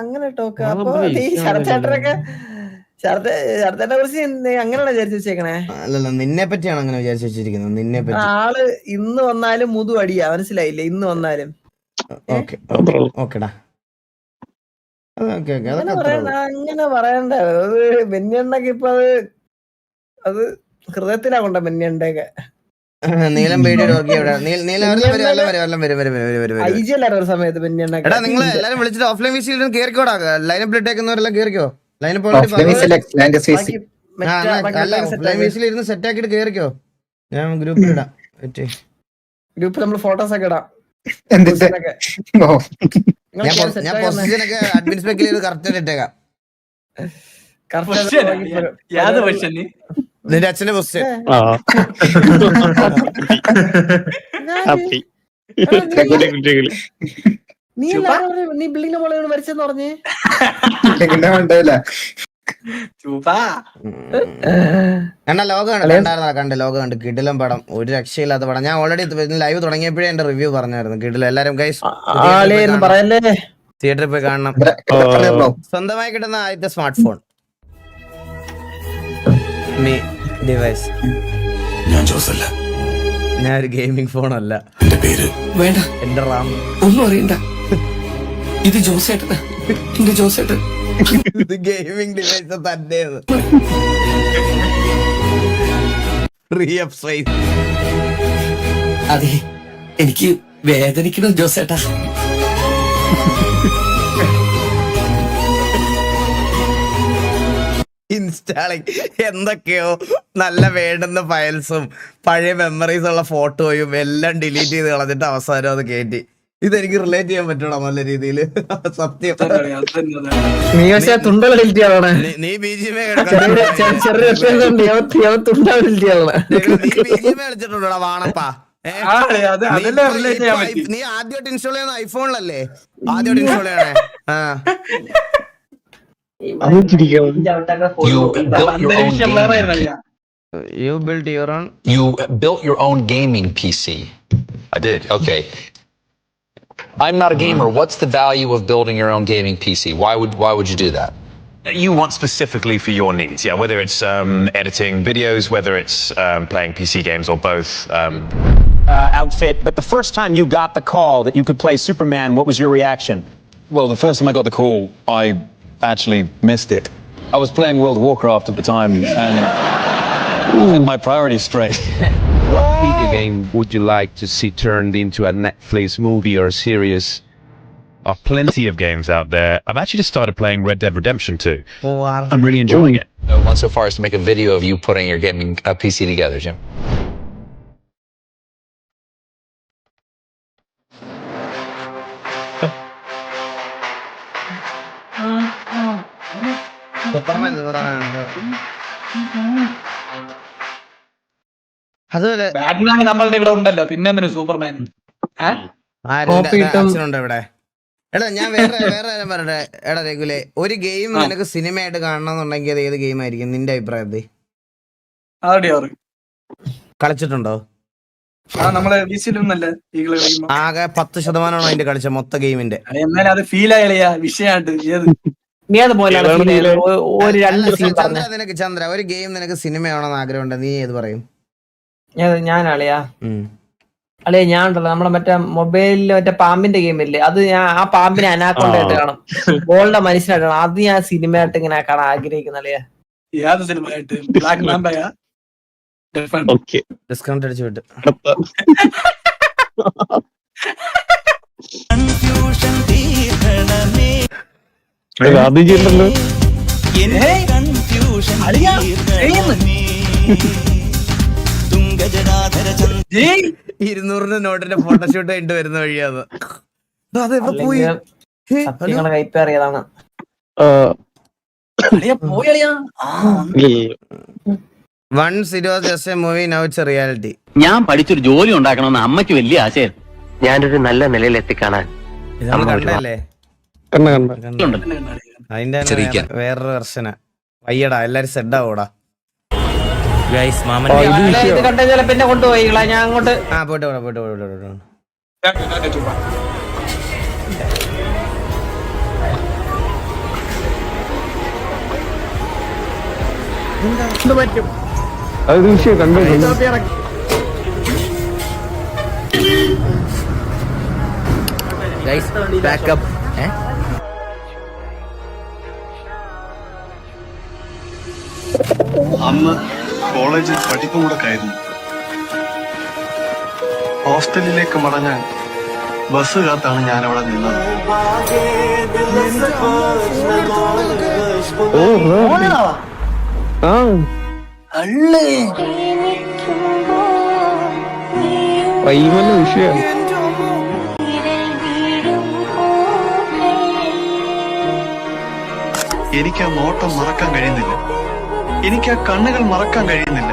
അങ്ങനെ ടോക്ക്. അപ്പൊ ഈ ശരത്തേട്ടനൊക്കെ ശരത്തേട്ടനെ കുറിച്ച് അങ്ങനെയാണ് വിചാരിച്ചു വെച്ചേക്കണേ. അല്ലല്ല, നിന്നെ പറ്റിയാണ് അങ്ങനെ വിചാരിച്ചു വെച്ചിരിക്കുന്നത്. നിന്നെ പറ്റി ആള് ഇന്ന് വന്നാലും മുതു അടിയാ, മനസ്സിലായില്ലേ? ഇന്ന് വന്നാലും ഓക്കെടാ. അങ്ങനെ പറയണ്ട. ബെന്നിയണ്ണക്ക് ഇപ്പൊ അത് ഹൃദയത്തിലാകൊണ്ട ബെന്നിയണ്ടൊക്കെ. നീലം പേടി ഒരു സമയത്ത് ബെന്നിയണ്ണ നിങ്ങൾ എല്ലാരും വിളിച്ചിട്ട് ഓഫ്ലൈൻ വിസിൽ കേറിക്കോടാ. ലൈനപ്പ് ഇട്ടേക്കുന്നവരെല്ലാം കേറിക്കോ. ലൈനപ്പ് ഇരുന്ന് സെറ്റ് ആക്കിട്ട് കേറിക്കോ. ഞാൻ ഗ്രൂപ്പിൽ ഇടാം. ഗ്രൂപ്പിൽ നമ്മൾ ഫോട്ടോസ് ഒക്കെ ഇടാം. ഞാൻ പൊസിഷനൊക്കെ അഡ്മിൻ സ്പെക്കിൽ ചെയ്ത് കറക്റ്റ് ഇട്ടേക്കാം. നിന്റെ അച്ഛന്റെ പൊസിഷൻ നീ ബിൽഡിങ്ങിന്റെ പോലെ മരിച്ചെന്ന് പറഞ്ഞേ. ലോകം കണ്ട് ലോകം കണ്ട് കിടിലം പടം. ഒരു രക്ഷയില്ലാത്ത പടം. ഞാൻ ഓൾറെഡി ലൈവ് തുടങ്ങിയപ്പോഴേ എന്റെ റിവ്യൂ പറഞ്ഞായിരുന്നു. കിടിലം. എല്ലാരും തിയേറ്ററിൽ പോയി കാണണം. സ്വന്തമായി കിട്ടുന്ന ആദ്യത്തെ സ്മാർട്ട് ഫോൺ ഡിവൈസ്. ഞാൻ ജോസല്ല. ഞാൻ ഒരു ഗെയിമിംഗ് ഫോൺ അല്ല. എന്റെ പേര് വേണ്ട, എന്റെ റാം ഒന്നും അറിയണ്ട. ഇത് ജോസേട്ടൻ. എന്റെ ജോസേട്ടൻ ഇത് ഗെയിമിംഗ് ഡിവൈസ് തന്നെ. അതെ, എനിക്ക് വേദനിക്കണം ജോസേട്ടാ. ഇൻസ്റ്റാളിങ് എന്തൊക്കെയോ നല്ല വേണ്ടുന്ന ഫയൽസും പഴയ മെമ്മറീസ് ഉള്ള ഫോട്ടോയും എല്ലാം ഡിലീറ്റ് ചെയ്ത് കളഞ്ഞിട്ട് അവസാനം അത് കയറ്റി. ഇതെനിക്ക് റിലേറ്റ് ചെയ്യാൻ പറ്റൂടാ നല്ല രീതിയിൽ. സത്യം. നീ ബിജിഎം കളിച്ചിട്ടുണ്ടോടാ വാണപ്പാ? നീ ആദ്യമായിട്ട് ഇൻസ്റ്റാൾ ചെയ്യുന്ന ഐഫോണിലല്ലേ? ആദ്യമായിട്ട് ഇൻസ്റ്റാൾ ചെയ്യണേ. You built your own gaming PC. I did. Okay. I'm not a gamer. What's the value of building your own gaming PC? Why would you do that? You want specifically for your needs, yeah. Whether it's editing videos, whether it's playing PC games, or both. Outfit. But the first time you got the call that you could play Superman, what was your reaction? Well, the first time I got the call, I actually missed it. I was playing World of Warcraft at the time, and my priorities straight. What video game would you like to see turned into a Netflix movie or series? Are plenty of games out there. I've actually just started playing Red Dead Redemption 2. Wow. I'm really enjoying it. No one so far as to make a video of you putting your gaming PC together, Jim. അതുപോലെ Batman നമ്മളുടെ ഇവിടെ ഉണ്ടല്ലോ, പിന്നെ Superman ഉണ്ട് ഇവിടെ. എടാ ഞാൻ വേറെ പറയട്ടെ. എടാ രഘുലെ, ഒരു ഗെയിം നിനക്ക് സിനിമയായിട്ട് കാണണമെന്നുണ്ടെങ്കിൽ അത് ഏത് ഗെയിം ആയിരിക്കും നിന്റെ അഭിപ്രായത്തിൽ? കളിച്ചിട്ടുണ്ടോ? ആകെ 10% അതിന്റെ കളിച്ച മൊത്തം ഗെയിമിന്റെ. ചന്ദ്ര, ഒരു ഗെയിം നിനക്ക് സിനിമയാണോന്ന് ആഗ്രഹമുണ്ട്, നീ ഏത് പറയും? ഞാൻ അളിയാ ഞാൻ ഉണ്ടല്ലോ നമ്മുടെ മറ്റേ മൊബൈലില് മറ്റേ പാമ്പിന്റെ ഗെയിം ഇല്ലേ, അത് ഞാൻ ആ പാമ്പിനെ അനാക്കൊണ്ടായിട്ട് കാണും, ബോളിന്റെ മനുഷ്യനായിട്ട് കാണും. അത് ഞാൻ സിനിമയായിട്ട് ഇങ്ങനെ കാണാൻ ആഗ്രഹിക്കുന്ന അളിയാ. ഡിസ്കൗണ്ട് അടിച്ചു വിട്ട് $200 നോട്ടിന്റെ ഫോട്ടോഷൂട്ട് ഇട്ട് വരുന്ന വഴിയാന്ന്. കൈപ്പേറിയതാണ്. റിയാലിറ്റി. ഞാൻ പഠിച്ചൊരു ജോലി ഉണ്ടാക്കണമെന്ന് അമ്മയ്ക്ക് വലിയ ആശയം. ഞാനൊരു നല്ല നിലയിൽ എത്തിക്കാണാൻ കണ്ടല്ലേ? അതിന്റെ വേറൊരു വെർഷനാ. വയ്യടാ, എല്ലാരും സെഡ് ആവൂടാ. പിന്നെ കൊണ്ടുപോയി ഞാൻ അങ്ങോട്ട് പോയിട്ട് ബാക്കപ്പ്. അന്ന് കോളേജിൽ പഠിപ്പും കൂടെ ആയിരുന്നു. ഹോസ്റ്റലിലേക്ക് മടങ്ങാൻ ബസ് കാത്താണ് ഞാൻ അവിടെ നിന്നത്. എനിക്ക് ആ നോട്ടം മറക്കാൻ കഴിയുന്നില്ല. എനിക്ക് ആ കണ്ണുകൾ മറക്കാൻ കഴിയുന്നില്ല.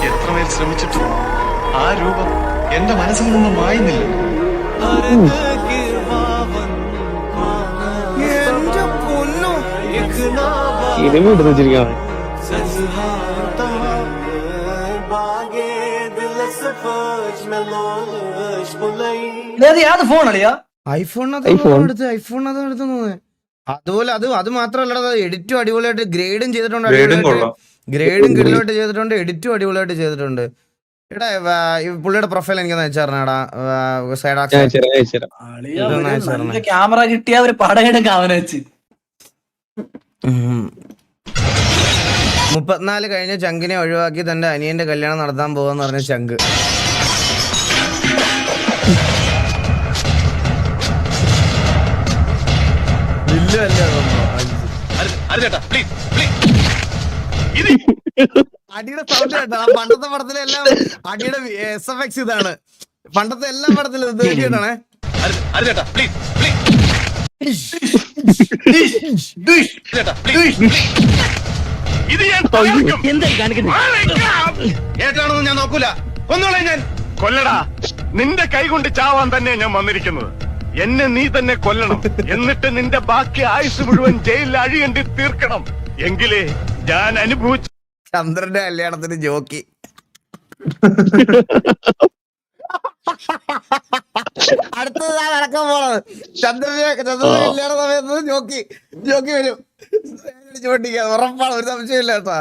എത്രമേൽ ശ്രമിച്ചിട്ടും ആ രൂപം എന്റെ മനസ്സിൽ നിന്ന് മായുന്നില്ല. ഏത് ഫോണളിയാ? ഐഫോണിനകത്ത് തോന്നുന്നത്. അതുപോലെ അത് മാത്രമല്ല, എഡിറ്റും അടിപൊളിയായിട്ട് ഗ്രേഡും ചെയ്തിട്ടുണ്ട്. ഗ്രേഡും കിടിലായിട്ട് ചെയ്തിട്ടുണ്ട്, എഡിറ്റും അടിപൊളിയായിട്ട് ചെയ്തിട്ടുണ്ട്. എടാ പുള്ളിയുടെ പ്രൊഫൈൽ എനിക്കൊന്ന് അയച്ചാർന്നാടാ. ക്യാമറ കിട്ടിയ ഒരു പടയെടുക്കാം അവനെ വെച്ച്. 34 കഴിഞ്ഞ ചങ്കിനെ ഒഴിവാക്കി തന്റെ അനിയന്റെ കല്യാണം നടത്താൻ പോവാന്ന് പറഞ്ഞ ചങ്ക്. അടിയുടെ സൗണ്ട് കേട്ടോ. പണ്ടത്തെ പടത്തിലെല്ലാം അടിയുടെ SFX ഇതാണ്. പണ്ടത്തെ എല്ലാ പടത്തിലും ഇത് കേട്ടാണേ. ഏറ്റാണെന്ന് ഞാൻ നോക്കൂല. ഒന്നുകളെ ഞാൻ കൊല്ലടാ. നിന്റെ കൈ കൊണ്ട് ചാവാൻ തന്നെ ഞാൻ വന്നിരിക്കുന്നത്. എന്നെ നീ തന്നെ കൊല്ലണം. എന്നിട്ട് നിന്റെ ബാക്കി ആയുസ് മുഴുവൻ ജയിലിൽ അഴിയണ്ടി തീർക്കണം. എങ്കിലേ ഞാൻ അനുഭവിച്ചു. ചന്ദ്രന്റെ കല്യാണത്തിന് ജോക്കി. അടുത്തത് ഞാൻ നടക്കാൻ പോണത്. ചന്ദ്രന്റെ കല്യാണ സമയത്ത് ജോക്കി വരും. ചോട്ടിക്കാൻ ഉറപ്പാണ്, ഒരു സംശയമില്ല കേട്ടാ.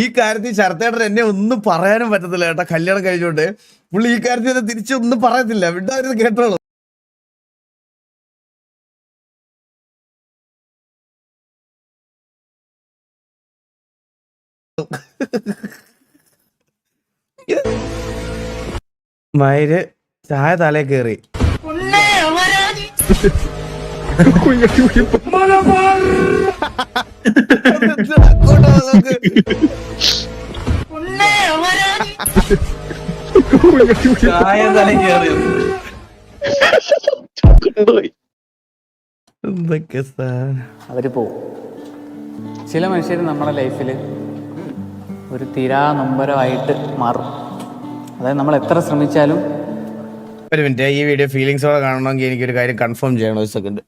ഈ കാര്യത്തിൽ ശരത്തേട്ടൻ എന്നെ ഒന്നും പറയാനും പറ്റത്തില്ല കേട്ടാ. കല്യാണം കഴിഞ്ഞോണ്ട് പുള്ളി ഈ കാര്യത്തിൽ തിരിച്ചൊന്നും പറയത്തില്ല. വിട്ടായിരുന്നു കേട്ടോളൂ. മയില് ചായ തലേ കേറി. എന്തൊക്കെ അവര് പോവും. ചില മനുഷ്യർ നമ്മുടെ ലൈഫിൽ ഒരു തീരാ നൊമ്പരമായിട്ട് മാറും. അതായത് നമ്മൾ എത്ര ശ്രമിച്ചാലും. ഒരു മിനിറ്റ്, ഈ വീഡിയോ ഫീലിങ്സോടെ കാണണമെങ്കിൽ എനിക്കൊരു കാര്യം കൺഫേം ചെയ്യണം. ഒരു സെക്കൻഡ്.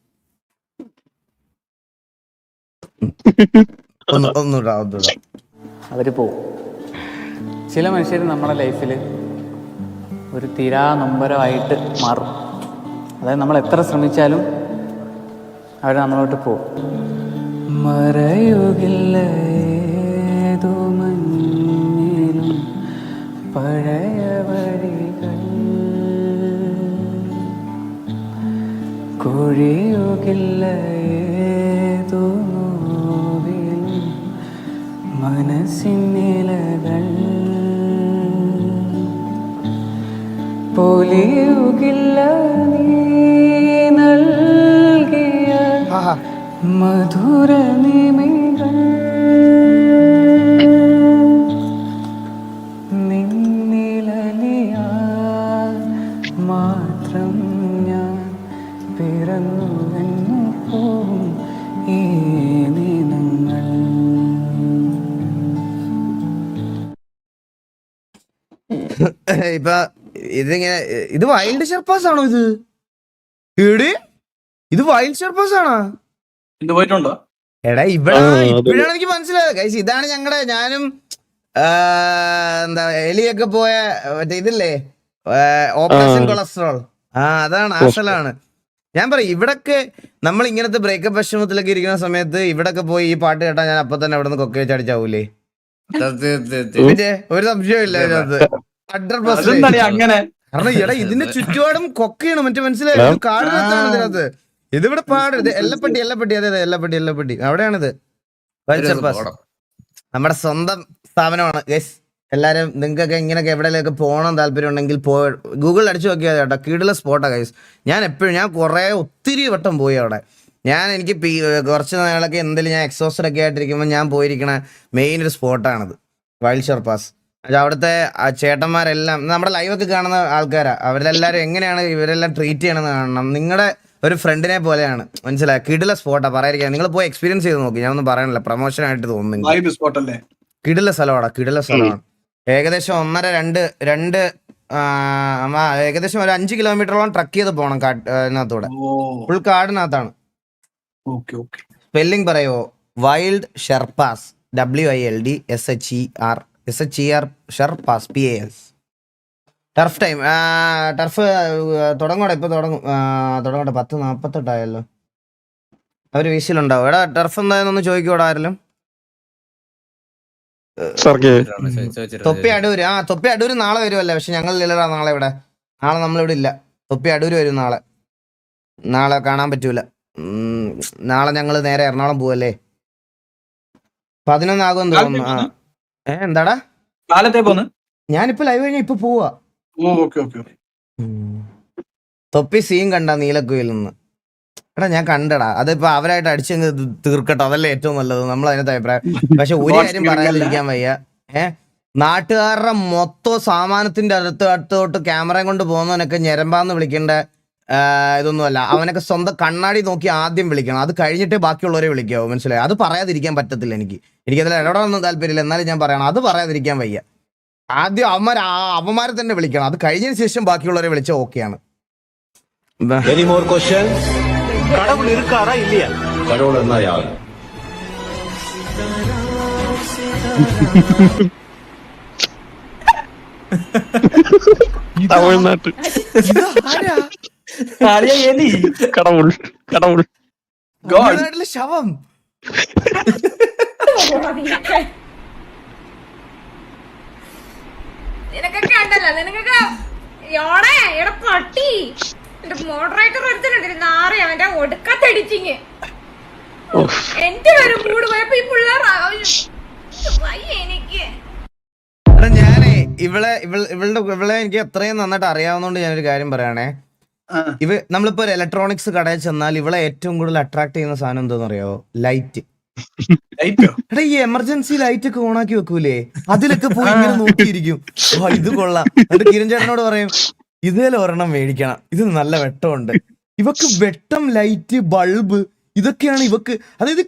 ഒന്നുകൂടാ. അവര് പോവും. ചില മനുഷ്യർ നമ്മുടെ ലൈഫിൽ ഒരു തീരാ നൊമ്പരമായിട്ട് മാറും. അതായത് നമ്മൾ എത്ര ശ്രമിച്ചാലും അവർ നമ്മളോട്ട് പോവും. മറയുകില്ല ഏതോ മഞ്ഞിലും പഴയ വഴികൾ, കൊഴിയുകില്ല ഏതോ നോവിലും മനസ്സിനിലകൾ, പൊലിയുകില്ല നീ നൽകിയ മധുര നിമികൾ, നിന്നിലലിയാൽ മാത്രം ഞാൻ പിറന്നുവെന്നു പോവും ഈ ദിനങ്ങൾ. ഇപ്പൊ ഇതിങ്ങനെ ഇത് വൈൽഡ് ഷെർപ്പാസ് ആണോ? ഇത് വൈൽഡ് ഷെർപ്പാസ് ആണോ? പോയിട്ടുണ്ടോ? എടാ ഇവിടെ ഇപ്പോഴാണ് എനിക്ക് മനസ്സിലായത്. കൈസ് ഇതാണ് ഞങ്ങളുടെ, ഞാനും എന്താ എലിയൊക്കെ പോയ മറ്റേ ഇതില്ലേ, ഓപ്പറേഷൻ കൊളസ്ട്രോൾ. അതാണ് അസലാണ്. ഞാൻ പറയും, ഇവിടൊക്കെ നമ്മൾ ഇങ്ങനത്തെ ബ്രേക്കപ്പ് വിഷമത്തിലൊക്കെ ഇരിക്കുന്ന സമയത്ത് ഇവിടൊക്കെ പോയി ഈ പാട്ട് കേട്ടാ ഞാൻ അപ്പൊ തന്നെ അവിടെ നിന്ന് കൊക്കെ വെച്ച് അടിച്ചാവൂലേ. പിന്നെ ഒരു സംശയമില്ല അതിനകത്ത് 100%. അങ്ങനെ കാരണം എടാ ഇതിന്റെ ചുറ്റുപാടും കൊക്കയാണ് മറ്റേ മനസ്സിലായോ? കാടിനകത്താണ് ഇതിനകത്ത്. ഇതിവിടെ പാടരുത്. എല്ലപ്പെട്ടി അതെ എല്ലപ്പെട്ടി അവിടെയാണിത്. നമ്മുടെ സ്വന്തം സ്ഥാപനമാണ് ഗൈസ്. എല്ലാരും നിങ്ങൾക്കൊക്കെ ഇങ്ങനെയൊക്കെ എവിടെയൊക്കെ പോകണം താല്പര്യം ഉണ്ടെങ്കിൽ ഗൂഗിളിൽ അടിച്ചു നോക്കിയാൽ കേട്ടോ, കീടുള്ള സ്പോട്ടാണ് ഗൈസ്. ഞാൻ ഒത്തിരി വട്ടം പോയി അവിടെ. എനിക്ക് കുറച്ച് നാളൊക്കെ എന്തെങ്കിലും ഞാൻ എക്സോസ്റ്റഡ് ഒക്കെ ആയിട്ടിരിക്കുമ്പോൾ ഞാൻ പോയിരിക്കണ മെയിൻ ഒരു സ്പോട്ടാണിത്, വൈൽഡ് ഷെർപ്പാസ്. അവിടുത്തെ ചേട്ടന്മാരെല്ലാം നമ്മുടെ ലൈവൊക്കെ കാണുന്ന ആൾക്കാരാണ്. അവരെല്ലാവരും എങ്ങനെയാണ് ഇവരെല്ലാം ട്രീറ്റ് ചെയ്യണമെന്ന് കാണണം. നിങ്ങളുടെ ഒരു ഫ്രണ്ടിനെ പോലെയാണ്, മനസ്സിലായി? കിടില സ്പോട്ടാണ്, പറയാതിരിക്കുക. നിങ്ങൾ പോയി എക്സ്പീരിയൻസ് ചെയ്ത് നോക്കി. ഞാനൊന്നും പറയാനില്ല, പ്രൊമോഷനായിട്ട് തോന്നുന്നു. കിടില സ്ഥലമാണ്. ഏകദേശം 1.5-2 ഏകദേശം ഒരു 5 കിലോമീറ്ററോളം ട്രക്ക് ചെയ്ത് പോകണം കാട്ടിനകത്തൂടെ. ഫുൾ കാടിനകത്താണ്. സ്പെല്ലിംഗ് പറയുമോ? Wild Sherpas, WILD Sherpas PAS. Turf time, turf തുടങ്ങോടെ, ഇപ്പൊ തുടങ്ങോട്ടെ. 10:48 അവര് വീശിലുണ്ടാവും. എടാ ടർഫ് എന്തായെന്നൊന്ന് ചോദിക്കൂടാ ആരെങ്കിലും. തൊപ്പി അടൂര് നാളെ വരുമല്ലേ? പക്ഷെ ഞങ്ങൾ ഇല്ലടാ നാളെ ഇവിടെ. നാളെ നമ്മളിവിടെ ഇല്ല. തൊപ്പി അടൂര് വരും നാളെ കാണാൻ പറ്റൂല. നാളെ ഞങ്ങള് നേരെ എറണാകുളം പോവല്ലേ. 11 ആകുമെന്ന് തോന്നുന്നു. എന്താടാ കാലത്തെ പോന്ന്? ഞാനിപ്പോ ലൈവ് കഴിഞ്ഞ ഇപ്പൊ പോവാ. തൊപ്പി സീൻ കണ്ട നീലക്കുയിൽ നിന്ന്. എടാ ഞാൻ കണ്ടടാ, അതിപ്പോ അവരായിട്ട് അടിച്ചങ്ങ് തീർക്കട്ടോ, അതല്ലേ ഏറ്റവും നല്ലത്. നമ്മൾ അതിനകത്ത് അഭിപ്രായം. പക്ഷെ ഒരു കാര്യം പറയാതിരിക്കാൻ വയ്യ. നാട്ടുകാരുടെ മൊത്തം സാമാനത്തിന്റെ അടുത്തോട്ട് ക്യാമറയും കൊണ്ട് പോകുന്നവനൊക്കെ ഞരമ്പാന്ന് വിളിക്കേണ്ട ഇതൊന്നുമല്ല. അവനൊക്കെ സ്വന്തം കണ്ണാടി നോക്കി ആദ്യം വിളിക്കണം, അത് കഴിഞ്ഞിട്ടേ ബാക്കിയുള്ളവരെ വിളിക്കാവൂ, മനസ്സിലായി? അത് പറയാതിരിക്കാൻ പറ്റത്തില്ല. എനിക്കതിൽ ഇടപെടാനൊന്നും താല്പര്യമില്ല, എന്നാലും ഞാൻ പറയണം, അത് പറയാതിരിക്കാൻ വയ്യ. ആദ്യം അവന്മാരെ തന്നെ വിളിക്കണം, അത് കഴിഞ്ഞതിന് ശേഷം ബാക്കിയുള്ളവരെ വിളിച്ചാൽ ഓക്കെയാണ്. கடவுள் இருக்காரா இல்லையா? கடவுள் என்ன யார்? തമിഴ്നാട്ടിൽ കടവുൾ ശവം. നിനക്കൊക്കെ ഉണ്ടല്ലോ, നിനക്കൊക്കെ പട്ടി മോഡറേറ്റർ ഒരുത്തനുണ്ട് അവന്റെ ഒടുക്കത്തടിച്ചിങ്. എന്റെ ഒരു മൂട് പോയപ്പോ ഈ പിള്ളേർ എനിക്ക് ഞാനേ ഇവളെ എനിക്ക് എത്രയും നന്നായിട്ട് അറിയാവുന്നതുകൊണ്ട് ഞാനൊരു കാര്യം പറയണേ. നമ്മളിപ്പോ ഒരു ഇലക്ട്രോണിക്സ് കടയിൽ ചെന്നാൽ ഇവളെ ഏറ്റവും കൂടുതൽ അട്രാക്ട് ചെയ്യുന്ന സാധനം എന്താണെന്ന് അറിയാവോ? ലൈറ്റ്. എടാ ഈ എമർജൻസി ലൈറ്റ് ഒക്കെ ഓണാക്കി വെക്കൂലേ, അതിലൊക്കെ പോയി ഇങ്ങനെ നോക്കിയിരിക്കും. ഇത് കൊള്ളാം. എന്നിട്ട് കിരൺ ചേട്ടനോട് പറയും ഇതേലും ഒരെണ്ണം മേടിക്കണം, ഇത് നല്ല വെട്ടമുണ്ട്. ഇവക്ക് വെട്ടം, ലൈറ്റ്, ബൾബ് ഇതൊക്കെയാണ് ഇവക്ക്. അതായത്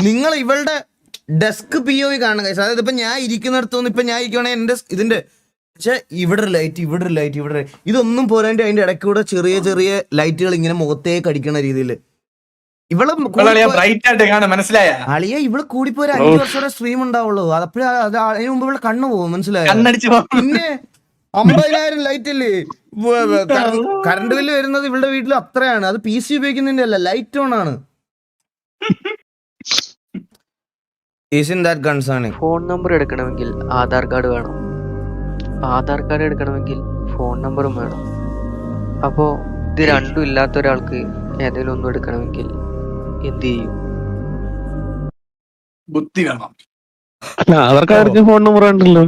നിങ്ങൾ ഇവളുടെ ഡെസ്ക് POV കാണുക. അതായത് ഇപ്പൊ ഞാൻ ഇരിക്കുന്നിടത്തൊന്നും ഇപ്പൊ ഞാൻ ഇരിക്കുകയാണെങ്കിൽ എന്റെ ഇതിന്റെ പക്ഷെ ഇവിടെ ഒരു ലൈറ്റ് ഇതൊന്നും പോരാണ്ട് അതിന്റെ ഇടയ്ക്കൂടെ ചെറിയ ചെറിയ ലൈറ്റുകൾ ഇങ്ങനെ മുഖത്തേക്ക് അടിക്കുന്ന രീതിയിൽ അളിയ ഇവിടെ കൂടിപ്പോ ഒരു 5 വർഷം സ്ട്രീം ഉണ്ടാവുള്ളൂ. അപ്പോഴേ അതിന് മുമ്പ് ഇവിടെ കണ്ണു പോകും, മനസ്സിലായോ? പിന്നെ 50,000 ലൈറ്റ് അല്ലേ കറണ്ട് ബില്ല് വരുന്നത് ഇവളുടെ വീട്ടിൽ അത്രയാണ്. അത് PC ഉപയോഗിക്കുന്നതിന്റെ അല്ല, ലൈറ്റ് ഓൺ ആണ്. ഫോൺ നമ്പർ എടുക്കണമെങ്കിൽ ആധാർ കാർഡ് വേണം, ആധാർ കാർഡ് എടുക്കണമെങ്കിൽ ഫോൺ നമ്പറും വേണം. അപ്പോ ഇത് രണ്ടും ഇല്ലാത്ത ഒരാൾക്ക് ഏതെങ്കിലും ഒന്നും എടുക്കണമെങ്കിൽ എന്ത് ചെയ്യും? ബുദ്ധി വേണം. ആധാർ കാർഡ് ഫോൺ നമ്പർ വേണ്ടല്ലോ.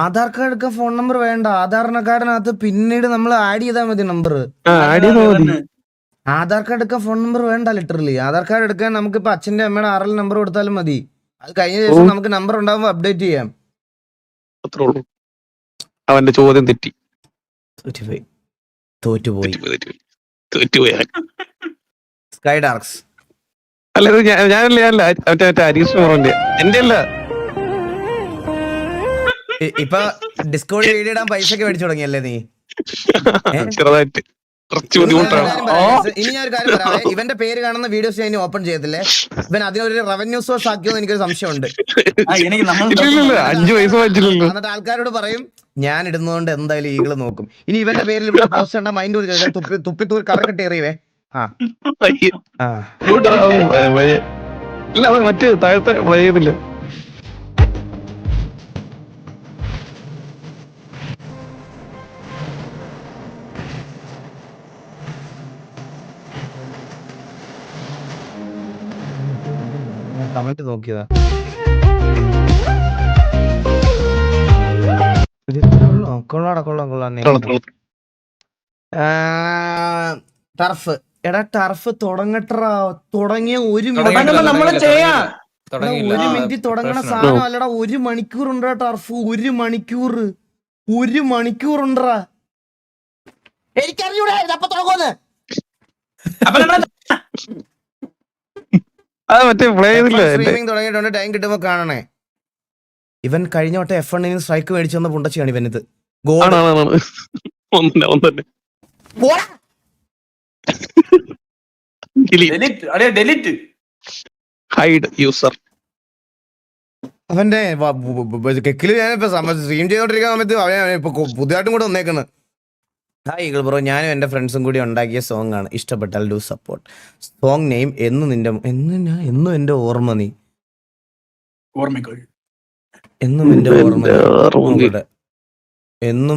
ആധാർ കാർഡ് എടുക്കാൻ ഫോൺ നമ്പർ വേണ്ട. ആധാർ കാർഡിനകത്ത് പിന്നീട് നമ്മൾ ആഡ് ചെയ്താൽ മതി നമ്പർ. ആധാർ കാർഡ് എടുക്കാൻ ഫോൺ നമ്പർ വേണ്ട. ലിറ്ററലി ആധാർ കാർഡ് എടുക്കാൻ നമുക്കിപ്പോ അച്ഛന്റെ അമ്മയുടെ RL നമ്പർ കൊടുത്താലും മതി. അത് കഴിഞ്ഞ ശേഷം നമുക്ക് നമ്പർ ഉണ്ടാവുമ്പോ അപ്ഡേറ്റ് ചെയ്യാം. അവന്റെ ചോദ്യം തെറ്റി. തോറ്റുപോയി. സ്കൈ ഡാർക്സ് അല്ല ഞാനല്ല മറ്റേ ഹരീഷ് മോറന്റെ എന്റെ അല്ല. ഇപ്പൊ ഡിസ്കോഡ് വീഡിയോ ഇടാൻ പൈസ ഒക്കെ മേടിച്ചു തുടങ്ങിയല്ലേ നീ? ചെറുതായിട്ട് ഇനി ഞാൻ ഒരു കാര്യം പറയാം, ഇവന്റെ പേര് കാണുന്ന വീഡിയോസ് ഞാൻ ഓപ്പൺ ചെയ്യത്തില്ലേ. ഇവൻ അതിനൊരു റവന്യൂ സോഴ്സ് ആക്കിയോന്ന് എനിക്കൊരു സംശയമുണ്ട്. 5 പൈസ വാങ്ങിച്ചില്ലല്ലോ. എന്നിട്ട് ആൾക്കാരോട് പറയും ഞാൻ ഇടുന്നതുകൊണ്ട് എന്തായാലും ഈകള് നോക്കും. ഇനി ഇവന്റെ പേരിൽ ഇവിടെ പോസ്റ്റ് ഉണ്ടാ മൈൻഡ് തുപ്പിത്തൂർ കറക്കട്ട് എറിയവേ. മറ്റേ താഴത്തെ കമന്റ് നോക്കിയതാ. കൊള്ളാം. ടർഫ് എടാ ടർഫ് തുടങ്ങട്ടാ. തുടങ്ങിയ ഒരു മിനിറ്റ് തുടങ്ങണ സാധനം അല്ലടാ. 1 മണിക്കൂർ ഉണ്ടാ ടർഫ്. 1 മണിക്കൂർ ഉണ്ടാ. എനിക്കറിയൂടെ അപ്പൊ തുടങ്ങുന്നത്. സ്ട്രീമിംഗ് തുടങ്ങിയിട്ടുണ്ട്. ടൈം കിട്ടുമ്പോ കാണണേ. ഇവൻ കഴിഞ്ഞ വട്ടം F1 സ്ട്രൈക്ക് മേടിച്ചു വന്ന പുണ്ടച്ചിയാണ് ഇവനിത്. അവന്റെ കെക്കില് ഞാനിപ്പോ സ്ട്രീം ചെയ്തോണ്ടിരിക്കുന്ന സമയത്ത് അവൻ ഇപ്പൊ പുതിയതായിട്ടും കൂടെ വന്നേക്കുന്നത്. ഹായ് ഈഗിൾ ബ്രോ, ഞാനും എന്റെ ഫ്രണ്ട്സും കൂടി ഉണ്ടാക്കിയ സോങ് ആണ്. ഇഷ്ടപ്പെട്ടാൽ ഡു സപ്പോർട്ട്. സോങ് നെയിം എന്നും എന്റെ ഓർമ്മ നീ. എന്നും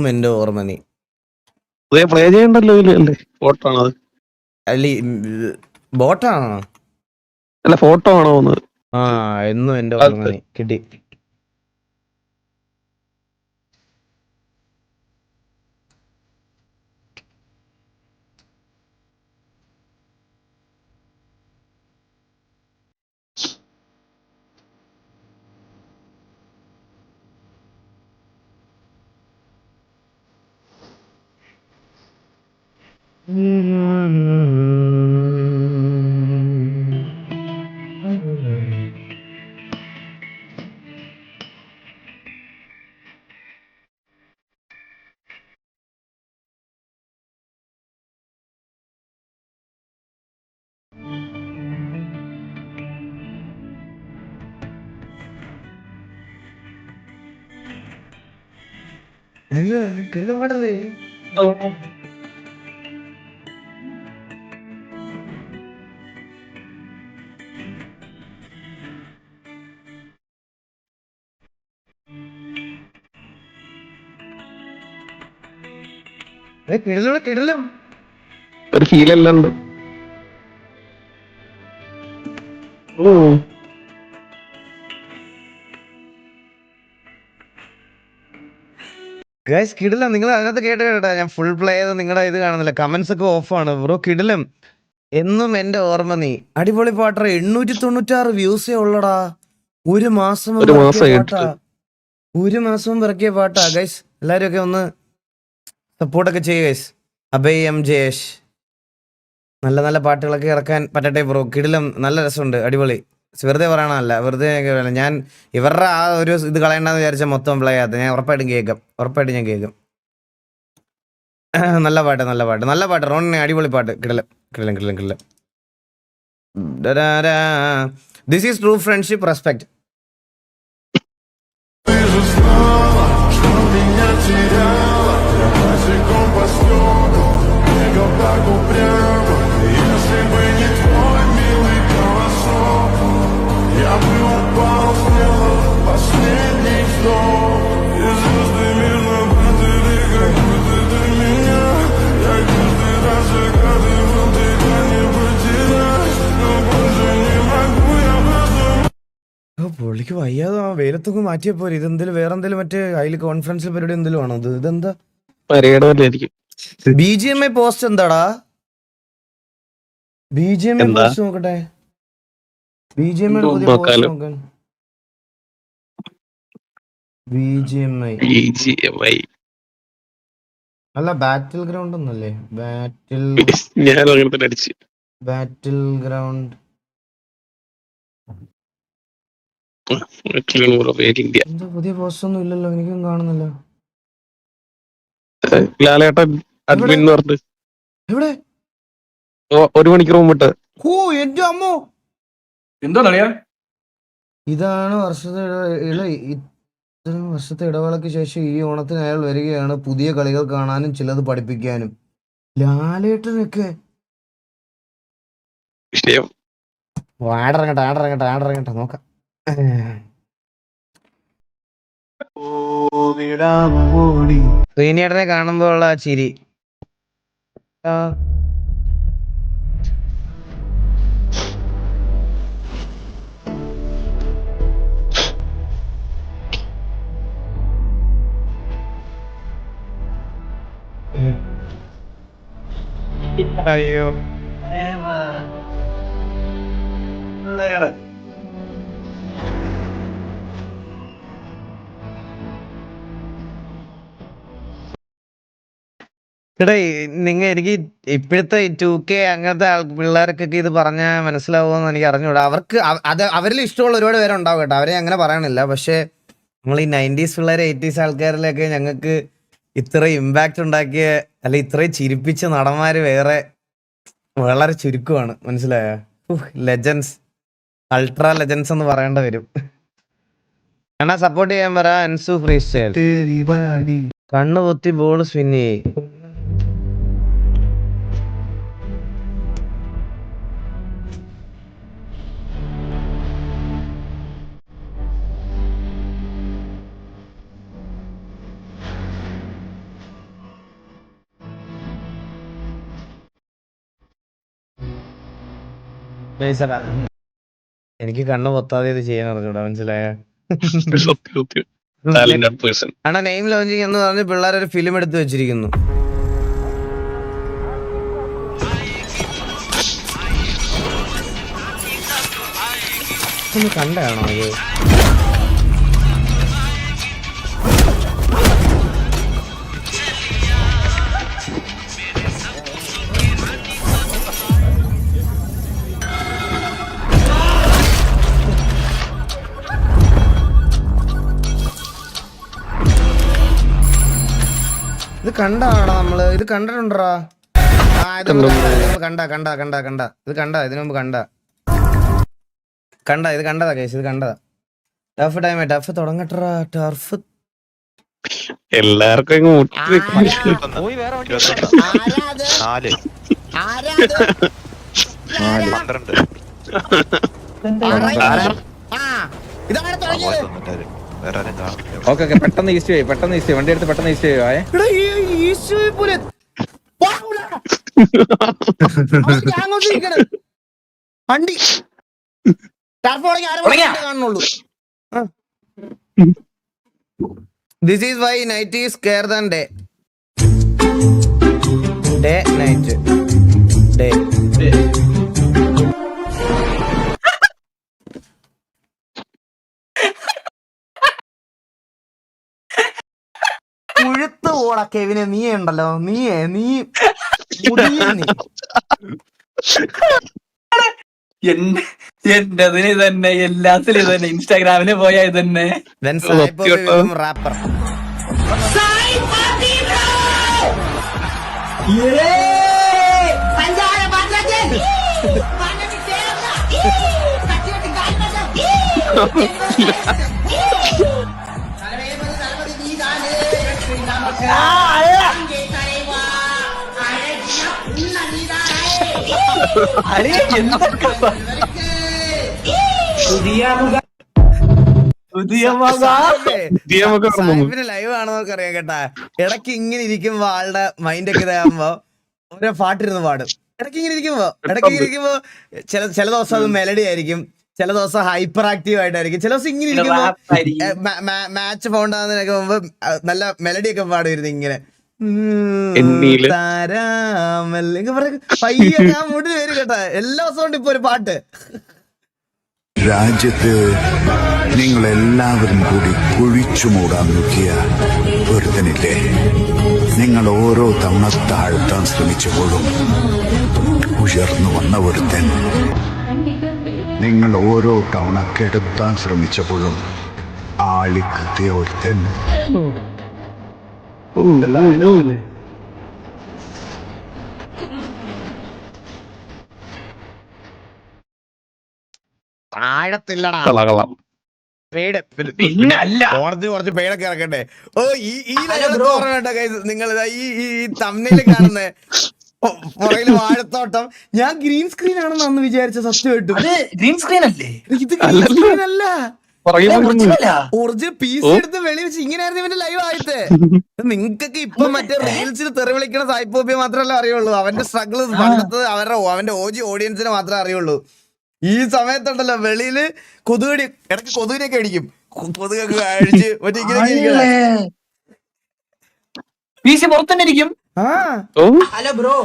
എന്റെ ഓർമ്മ നീ. പ്ലേ ചെയ്യണ്ടല്ലോ അല്ലേ? ഫോട്ടോ അല്ല ബോട്ടാണോ? അല്ല ഫോട്ടോ ആണോ? എന്നും എന്റെ ഓർമ്മ നീ കിട്ടി. കിടലും ഒരു ഫീലെല്ലാം ഉണ്ട്. ഗൈസ് കിടിലം. നിങ്ങൾ അതിനകത്ത് കേട്ടാ ഞാൻ ഫുൾ പ്ലേ ചെയ്ത് നിങ്ങളുടെ ഇത് കാണുന്നില്ല. കമന്റ്സ് ഒക്കെ ഓഫാണ് ബ്രോ. കിടിലം. എന്നും എന്റെ ഓർമ്മ നീ. അടിപൊളി പാട്ടാ. 896 വ്യൂസേ ഉള്ളടാ. ഒരു മാസം ഇറക്കിയ പാട്ടാ ഗൈസ്. എല്ലാരും ഒക്കെ ഒന്ന് സപ്പോർട്ടൊക്കെ ചെയ്യുക ഗൈസ്. അഭയ് എം ജയേഷ്, നല്ല പാട്ടുകളൊക്കെ ഇറക്കാൻ പറ്റട്ടെ ബ്രോ. കിടിലം. നല്ല രസമുണ്ട്. അടിപൊളി. വെറുതെ പറയണമല്ല, വെറുതെ ഞാൻ ഇവരുടെ ആ ഒരു ഇത് കളയണ്ടെന്ന് വിചാരിച്ചാൽ മൊത്തം പ്ലേ ചെയ്യാത്ത. ഞാൻ ഉറപ്പായിട്ടും ഞാൻ കേൾക്കും. നല്ല പാട്ട് റോണിനെ. അടിപൊളി പാട്ട്. കിടിലം. This is true friendship, respect. പുള്ളിക്ക് വയ്യാതെ ആ വെയിലത്തൊക്കെ മാറ്റിയപ്പോ ഇതെന്തെങ്കിലും വേറെ എന്തെങ്കിലും മറ്റേ അതിൽ കോൺഫറൻസിൽ പരിപാടി എന്തെങ്കിലും ആണോ? ഇതെന്താ BGMI പോസ്റ്റ്? എന്താടാ BGMI പോസ്റ്റ്? നോക്കട്ടെ. BGMI പുതിയ പോസ്റ്റ് നോക്കാൻ. BGMI അല്ല ബാറ്റിൽ ഗ്രൗണ്ട് ഒന്നല്ലേ? ബാറ്റിൽ ഗ്രൗണ്ട് എന്താ പുതിയ പോസ്റ്റ് ഒന്നും ഇല്ലല്ലോ, എനിക്കും കാണുന്നില്ല. എവിടെ? 1 മണിക്കൂർ മുമ്പിട്ട്. ഓ എന്റെ അമ്മോ, എന്തോ ഇതാണ് ഇത്രയും വർഷത്തെ ഇടവേളയ്ക്ക് ശേഷം ഈ ഓണത്തിന് അയാൾ വരികയാണ്. പുതിയ കളികൾ കാണാനും ചിലത് പഠിപ്പിക്കാനും. ലാലേട്ടനൊക്കെ ആടറങ്ങട്ടെ നോക്കാം. ശ്രീനിയേട്ടനെ കാണുമ്പോഴുള്ള ആ ചിരി. അയ്യോ എടാ എനിക്ക് ഇപ്പോഴത്തെ 2K അങ്ങനത്തെ പിള്ളേർക്കൊക്കെ ഇത് പറഞ്ഞാൽ മനസ്സിലാവുമെന്ന് എനിക്ക് അറിഞ്ഞൂടാ. അവർക്ക് അത് അവരിൽ ഇഷ്ടമുള്ള ഒരുപാട് പേരുണ്ടാവും കേട്ടോ, അവരെ അങ്ങനെ പറയണില്ല. പക്ഷെ നമ്മൾ ഈ 90s പിള്ളേരെ 80s ആൾക്കാരിലൊക്കെ ഞങ്ങൾക്ക് ഇത്രയും ഇമ്പാക്റ്റ് ഉണ്ടാക്കിയ അല്ലെ ഇത്രയും ചിരിപ്പിച്ച നടന്മാര് വേറെ വളരെ ചുരുക്കമാണ്, മനസ്സിലായ? ലെജൻസ്, അൾട്രാ ലെജൻസ് എന്ന് പറയേണ്ട വരും. എന്നാ സപ്പോർട്ട് ചെയ്യാൻ പറ. അൻസു ഫ്രീ സ്റ്റൈൽ കണ്ണു പൊത്തി ബോൾ സ്പിൻ ചെയ്യും. എനിക്ക് കണ്ണ് പൊത്താതെ ഇത് ചെയ്യാൻ അറിഞ്ഞൂടാ, മനസ്സിലായ? അണ്ണാ നെയിം ലോഞ്ചിങ് എന്ന് പറഞ്ഞ് പിള്ളേരൊരു ഫിലിം എടുത്ത് വെച്ചിരിക്കുന്നു. ഒന്ന് കണ്ടാണോ അത്? ഇത് കണ്ടാണോ നമ്മള്? ഇത് കണ്ടിട്ടുണ്ടാ? ഇത് ഇതിനു മുമ്പ് ഇത് കണ്ടതാ കേസ്, ഇത് കണ്ടതാ. ടഫ് ടൈം, ടഫ് തുടങ്ങട്ടാ. ടർഫ് എല്ലാവർക്കും പെട്ടെന്ന് ഈസ്റ്റ് പോയി, വണ്ടി എടുത്ത് പെട്ടെന്ന് ഈസ്റ്റ് ചെയ്യുവാ. വണ്ടി കാണുന്നുള്ളൂ. This is why night is scare than day. Night. Day. മുഴുത്ത് ഓടാ കെവിനെ, നീ ഉണ്ടല്ലോ, നീ എന്റതിന് തന്നെ എല്ലാത്തിലും തന്നെ ഇൻസ്റ്റാഗ്രാമിന് പോയാ തന്നെ റാപ്പർ. ലൈവ് ആണെന്നൊക്കെ അറിയാം കേട്ടാ. ഇടയ്ക്ക് ഇങ്ങനെ ഇരിക്കുമ്പോ ആളുടെ മൈൻഡൊക്കെ ഇതാകുമ്പോ ഓരോ പാട്ടിരുന്ന് പാടും. ഇടയ്ക്ക് ഇങ്ങനെ ഇരിക്കുമ്പോ ചില ദിവസം അത് മെലഡി ആയിരിക്കും, ചില ദിവസം ഹൈപ്പർ ആക്റ്റീവ് ആയിട്ടായിരിക്കും, ചില ദിവസം ഇങ്ങനെ ഇരിക്കുമ്പോ മാച്ച് ഫൗണ്ടാകുന്നതിനൊക്കെ മുമ്പ് നല്ല മെലഡി ഒക്കെ പാടുമായിരുന്നു ഇങ്ങനെ. പയ്യൊക്കെ ആ മുടി വരും കേട്ടാ. എല്ലാ ദിവസവും ഉണ്ട് ഇപ്പൊ ഒരു പാട്ട്. രാജ്യത്ത് നിങ്ങൾ എല്ലാവരും കൂടി കുഴിച്ചു മൂടാൻ നോക്കിയ ഒരുത്തനില്ലേ? നിങ്ങൾ ഓരോ തവണ താഴ്ത്താൻ ശ്രമിച്ചപ്പോഴും ഉയർന്നു വന്ന ഒരുത്തൻ. നിങ്ങൾ ഓരോ തവണ കെടുത്താൻ ശ്രമിച്ചപ്പോഴും ആളിക്കത്തിയ ഒരുത്തൻ. താഴത്തില്ലടാ കുറച്ച് പേടൊക്കെ ഇറക്കട്ടെ. ഓ ഈ നിങ്ങൾ ഈ തമ്മില് കാണുന്ന പുറകില് വാഴത്തോട്ടം ഞാൻ ഗ്രീൻ സ്ക്രീൻ ആണെന്ന് അന്ന് വിചാരിച്ച. സത്യമായിട്ടും ഗ്രീൻ സ്ക്രീൻ അല്ലേ ഇത്? ഗ്രീൻ സ്ക്രീൻ അല്ല, ഒറിജിനൽ പീസ് എടുത്ത് വെളി വെച്ച് ഇങ്ങനെയായിരുന്നു ഇവന്റെ ലൈവ് ആയിട്ട്. നിങ്ങൾക്കൊക്കെ ഇപ്പൊ മറ്റേ റീൽസിൽ തെറി വിളിക്കണ സായിപ്പോപ്പിയെ മാത്രമല്ല അറിയുള്ളൂ. അവന്റെ സ്ട്രഗിൾ പണ്ടത്തെ അവന്റെ ഓജി ഓഡിയൻസിനെ മാത്രമേ അറിയുള്ളൂ. ഈ സമയത്തുണ്ടല്ലോ വെളിയില് കൊതുകടി, ഇടയ്ക്ക് കൊതുകിനൊക്കെ അടിക്കും, കൊതുകൊക്കെ അഴിച്ച് മറ്റേ പുറത്തന്നെ ഇരിക്കും. ഹലോ ബ്രോ,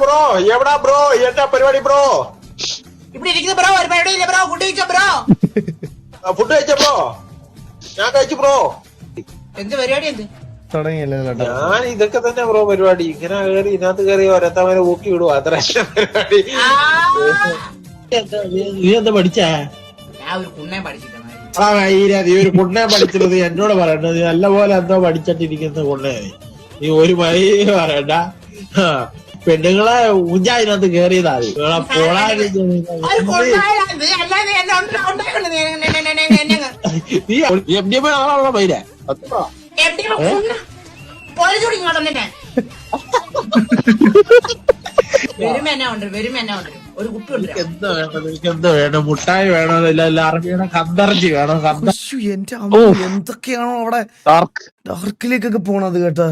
ബ്രോ എവിടാ ബ്രോ എന്താ പരിപാടി ബ്രോ ഇവിടെ ഇരിക്കുന്ന ബ്രോ ഒരു പരിപാടിയില്ല ബ്രോ ഫുഡ് കഴിച്ചോ ബ്രോ ഫുഡ് കഴിച്ച ബ്രോ ഞാൻ കഴിച്ചു ബ്രോ എന്ത് പരിപാടി എന്ത് തുടങ്ങിയല്ലോ ഞാൻ ഇതൊക്കെ തന്നെ ബ്രോ പരിപാടി ഇങ്ങനെ കയറി ഇതിനകത്ത് കയറി ഓരോരുത്തവരെ ഊക്കി വിടും അത്ര പരിപാടി നീ എന്താ പഠിച്ചാ ഞാൻ ഒരു കുണ്ണേ പഠിച്ചിട്ടാണ് നീ ഒരു കുണ്ണെ പഠിച്ചിരുന്നത് എന്നോട് പറയണ്ട നീ നല്ല പോലെ എന്തോ പഠിച്ചിട്ടിരിക്കുന്ന കുണ്ണേ നീ ഒരു മൈ പറയണ്ട പെണ്ണുങ്ങളെ ഊഞ്ചാതിനകത്ത് കേറിയതാ നീ MDMA ആണോ പൈര ഒരു കുപ്പി ഉണ്ട് എന്താ വേണം നിനക്ക് എന്താ വേണം മുട്ടായി വേണോ എല്ലാവർക്കും വേണം കന്തർജി വേണം എന്റെ അമ്മ എന്തൊക്കെയാണോ അവിടെ ഡാർക്കിലേക്കൊക്കെ പോണത് കേട്ടോ.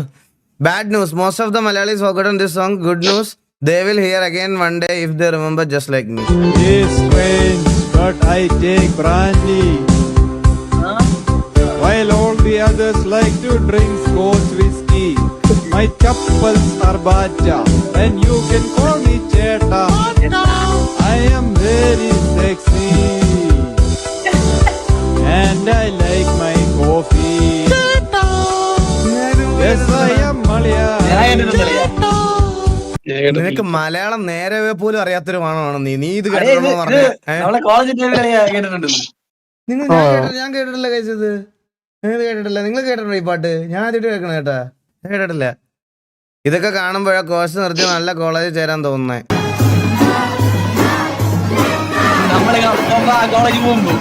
Bad news, most of the Malayalees forgotten this song. Good news, they will hear again one day if they remember just like me. It's strange, but I take brandy. While all the others like to drink Scotch whiskey, my chappals are bacha, and you can call me Cheta. I am very sexy, and I like my coffee. Yes, I am Malayalam. നിനക്ക് മലയാളം നേരവേ പോലും അറിയാത്തൊരുമാണോ നീ ഇത് കേട്ടിട്ടുണ്ടോ പറഞ്ഞു. ഞാൻ കേട്ടിട്ടില്ല കഴിച്ചത്, നിങ്ങൾ കേട്ടിട്ടില്ല, നിങ്ങൾ കേട്ടിട്ടുണ്ടോ ഈ പാട്ട്? ഞാൻ ആദ്യമായിട്ട് കേൾക്കണ കേട്ടാ, ഞാൻ കേട്ടിട്ടില്ല. ഇതൊക്കെ കാണുമ്പോഴാ കോഴ്സ് നിർത്തി നല്ല കോളേജിൽ ചേരാൻ തോന്നുന്നേ. കോളേജ് പോകുമ്പോ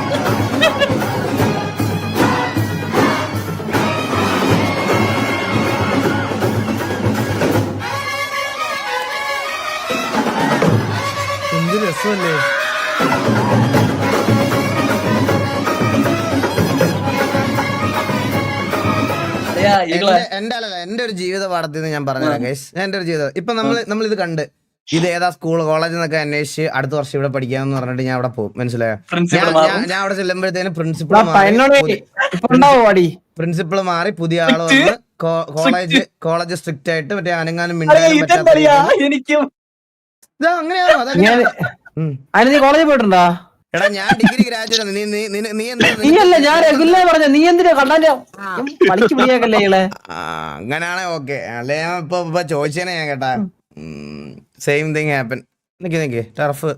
എന്ത് രസമല്ലേ. എന്റെ ഒരു ജീവിത പാഠത്തിൽ നിന്ന് ഞാൻ പറഞ്ഞുതരാം ഗൈസ്. എന്റെ ഒരു ജീവിതം ഇപ്പൊ നമ്മൾ ഇത് കണ്ട് ഇത് ഏതാ സ്കൂൾ കോളേജ് എന്നൊക്കെ അന്വേഷിച്ച് അടുത്ത വർഷം ഇവിടെ പഠിക്കാന്ന് പറഞ്ഞിട്ട് ഞാൻ അവിടെ പോകും. മനസ്സിലായോ? ഞാൻ അവിടെ ചെല്ലുമ്പോഴത്തേനും പ്രിൻസിപ്പൾ മാറി പുതിയ ആള് വന്ന് കോളേജ് സ്ട്രിക്റ്റ് ആയിട്ട് മറ്റേ അനങ്ങാനും മിണ്ടാനും അങ്ങനെയാണോ? കോളേജിൽ പോയിട്ടുണ്ടോ? എടാ ഞാൻ ഡിഗ്രി ഗ്രാജുവേറ്റ്. നീ എന്തിനാ കണ്ടാ പണിക്ക് പിടിയാക്കല്ലേ? അങ്ങനാണെ ഓക്കെ. അല്ലെ ഞാൻ ഇപ്പൊ ചോദിച്ചേനെ ഞാൻ കേട്ടാ. Same thing happen. നിക്ക് ടർഫ്.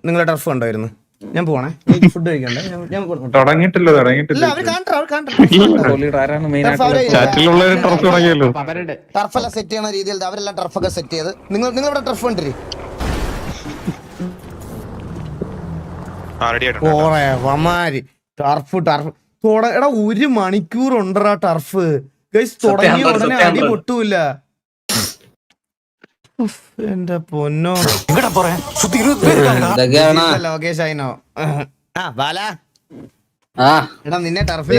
നിങ്ങളെ ടർഫ് കണ്ടായിരുന്നു? ഞാൻ പോണേ, ഫുഡ് കഴിക്കണ്ടേ? ടർഫെല്ലാം സെറ്റ് ചെയ്യണ രീതിയിൽ അവരെല്ലാം ടർഫൊക്കെ സെറ്റ് ചെയ്ത് നിങ്ങളിവിടെ ടർഫ് കണ്ടിരി. ടർഫ് എടാ 1 മണിക്കൂർ ഉണ്ടറാ ടർഫ്. തുടങ്ങിയ ഉടനെ അടി പൊട്ടൂല. എന്റെ പൊന്നോ. ലോകേഷ് ആയിനോ? എടാ നിന്നെ ടർഫിൽ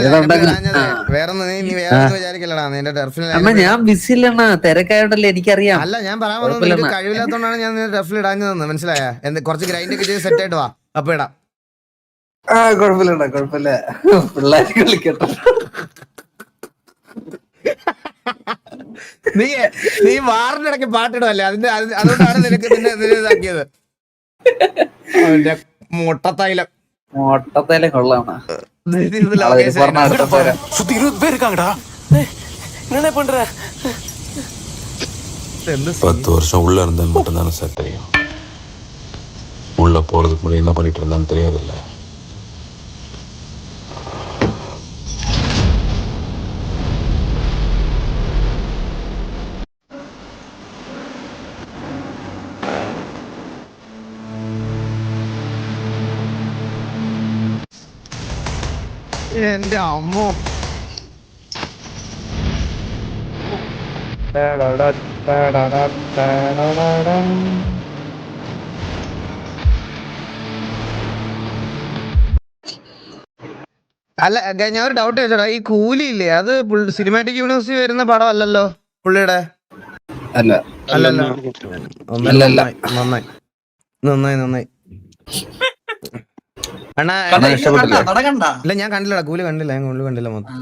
വേറൊന്നും നീ വേറൊന്നും വിചാരിക്കല്ലടാ. നിന്റെ ടർഫിൽ ഞാൻ ബിസി അല്ലണ്ണ, തിരക്കായോണ്ടല്ലേ എനിക്കറിയാം. അല്ല ഞാൻ പറയാൻ പോകുന്നത് കഴിവില്ലാത്തോണ്ടാണ് ഞാൻ നിന്നെ ടർഫിൽ ഇടാഞ്ഞു തന്നെ. മനസ്സിലായ? കുറച്ച് ഗ്രൈൻഡ് ഒക്കെ ചെയ്ത് സെറ്റ് ആയിട്ട് വാ, അപ്പൊ ഇടാം. കുഴപ്പമില്ല പിള്ളേർ കളിക്കട്ടെ. നീ വാറിന്റെ ഇടയ്ക്ക് പാട്ടിടുമല്ലേ, അതുകൊണ്ടാണ് നിനക്ക് നിന്നെ ഇതാക്കിയത്. മുട്ടത്തൈലം കൊള്ളാണ്. 10 வருஷம் உள்ள இருந்தா மட்டும்தானே சார் தெரியும். உள்ள போறதுக்கு முன்னாடி என்ன பண்ணிட்டு இருந்தான்னு தெரியாதுல்ல. എന്റെ അമ്മോ. അല്ല ഞാൻ ഒരു ഡൗട്ട് ചോദിച്ചോടാ, ഈ കൂലി ഇല്ലേ അത് സിനിമാറ്റിക് യൂണിവേഴ്സിറ്റി വരുന്ന പടം അല്ലല്ലോ പുള്ളിയുടെ? അല്ലല്ലോ. നന്നായി. അണ്ണാ ഇല്ല ഞാൻ കണ്ടില്ലടാ, കൂലി കണ്ടില്ല മൊത്തം.